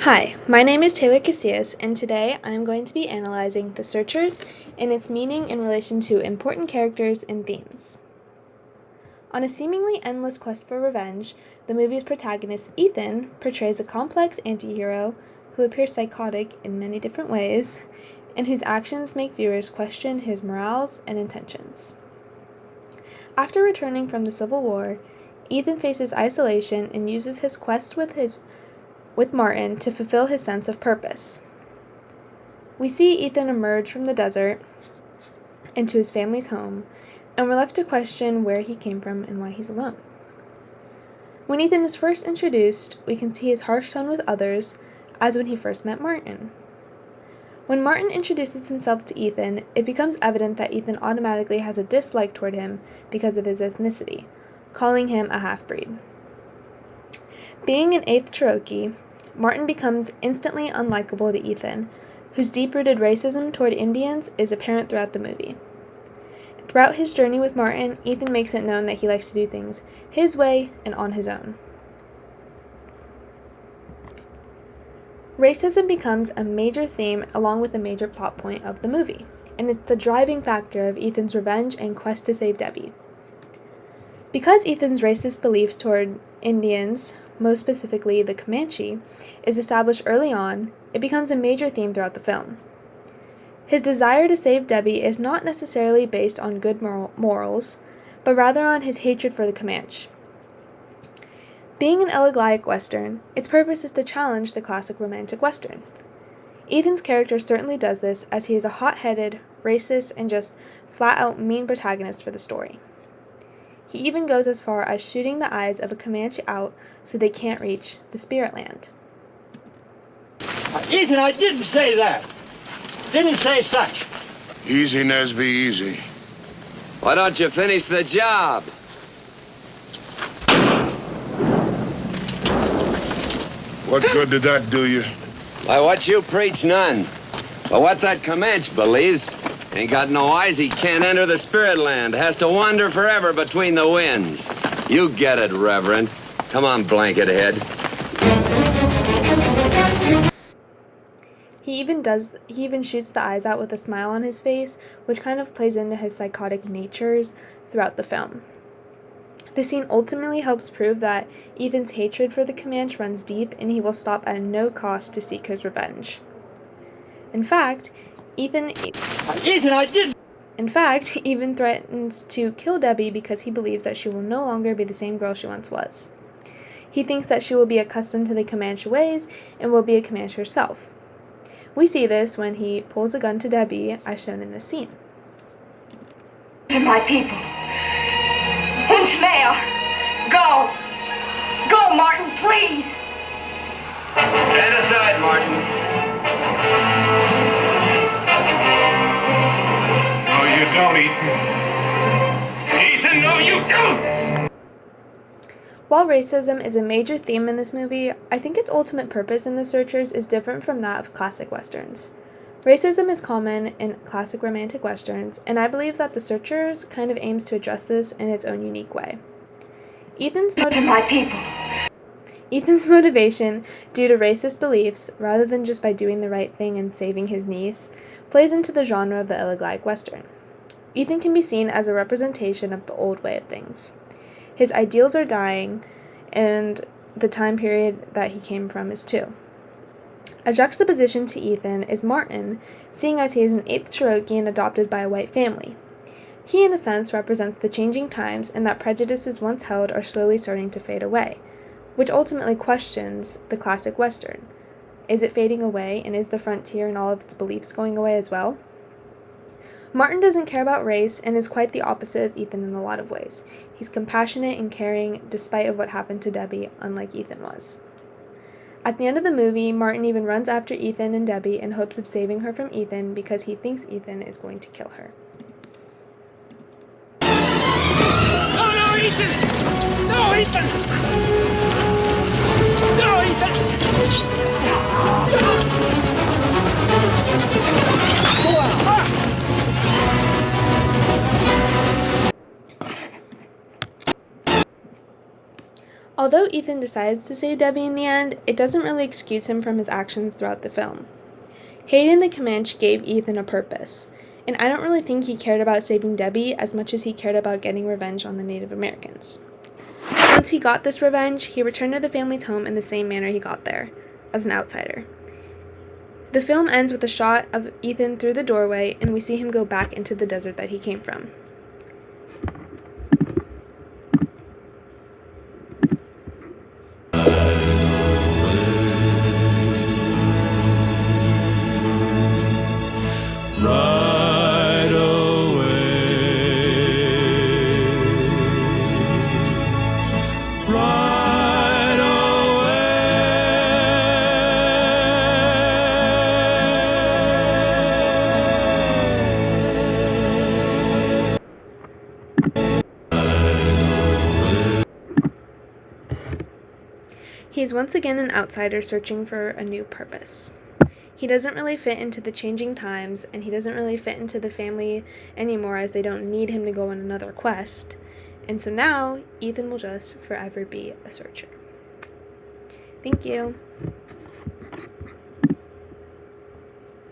Hi, my name is Taylor Casillas, and today I am going to be analyzing The Searchers and its meaning in relation to important characters and themes. On a seemingly endless quest for revenge, the movie's protagonist Ethan portrays a complex anti-hero who appears psychotic in many different ways, and whose actions make viewers question his morals and intentions. After returning from the Civil War, Ethan faces isolation and uses his quest with Martin to fulfill his sense of purpose. We see Ethan emerge from the desert into his family's home, and we're left to question where he came from and why he's alone. When Ethan is first introduced, we can see his harsh tone with others, as when he first met Martin. When Martin introduces himself to Ethan, it becomes evident that Ethan automatically has a dislike toward him because of his ethnicity, calling him a half-breed. Being an 8th Cherokee, Martin becomes instantly unlikable to Ethan, whose deep-rooted racism toward Indians is apparent throughout the movie. Throughout his journey with Martin, Ethan makes it known that he likes to do things his way and on his own. Racism becomes a major theme along with a major plot point of the movie, and it's the driving factor of Ethan's revenge and quest to save Debbie. Because Ethan's racist beliefs toward Indians, most specifically the Comanche, is established early on, it becomes a major theme throughout the film. His desire to save Debbie is not necessarily based on good morals, but rather on his hatred for the Comanche. Being an elegiac Western, its purpose is to challenge the classic romantic Western. Ethan's character certainly does this, as he is a hot-headed, racist, and just flat-out mean protagonist for the story. He even goes as far as shooting the eyes of a Comanche out so they can't reach the spirit land. Ethan, I didn't say that. Didn't say such. Easy, Nesby, easy. Why don't you finish the job? What good did that do you? Why, what you preach, none. But what that Comanche believes, ain't got no eyes, he can't enter the spirit land. Has to wander forever between the winds. You get it, Reverend. Come on, blanket head. He even shoots the eyes out with a smile on his face, which kind of plays into his psychotic natures throughout the film. The scene ultimately helps prove that Ethan's hatred for the Comanche runs deep, and he will stop at no cost to seek his revenge. In fact, Ethan even threatens to kill Debbie because he believes that she will no longer be the same girl she once was. He thinks that she will be accustomed to the Comanche ways and will be a Comanche herself. We see this when he pulls a gun to Debbie, as shown in this scene. To my people. Ishmael, go! Go, Martin, please! Stand aside, Martin. No, you don't, Ethan. Ethan, no, you don't! While racism is a major theme in this movie, I think its ultimate purpose in The Searchers is different from that of classic westerns. Racism is common in classic romantic westerns, and I believe that The Searchers kind of aims to address this in its own unique way. Ethan's motivation due to racist beliefs, rather than just by doing the right thing and saving his niece, plays into the genre of the elegiac western. Ethan can be seen as a representation of the old way of things. His ideals are dying, and the time period that he came from is too. A juxtaposition to Ethan is Martin, seeing as he is an 8th Cherokee and adopted by a white family. He, in a sense, represents the changing times and that prejudices once held are slowly starting to fade away, which ultimately questions the classic Western. Is it fading away, and is the frontier and all of its beliefs going away as well? Martin doesn't care about race and is quite the opposite of Ethan in a lot of ways. He's compassionate and caring despite of what happened to Debbie, unlike Ethan was. At the end of the movie, Martin even runs after Ethan and Debbie in hopes of saving her from Ethan because he thinks Ethan is going to kill her. No, Ethan! No, Ethan! No, Ethan! Although Ethan decides to save Debbie in the end, it doesn't really excuse him from his actions throughout the film. Hayden the Comanche gave Ethan a purpose, and I don't really think he cared about saving Debbie as much as he cared about getting revenge on the Native Americans. Once he got this revenge, he returned to the family's home in the same manner he got there, as an outsider. The film ends with a shot of Ethan through the doorway, and we see him go back into the desert that he came from. Right away. Right away. He is once again an outsider searching for a new purpose. He doesn't really fit into the changing times, and he doesn't really fit into the family anymore as they don't need him to go on another quest. And so now, Ethan will just forever be a searcher. Thank you.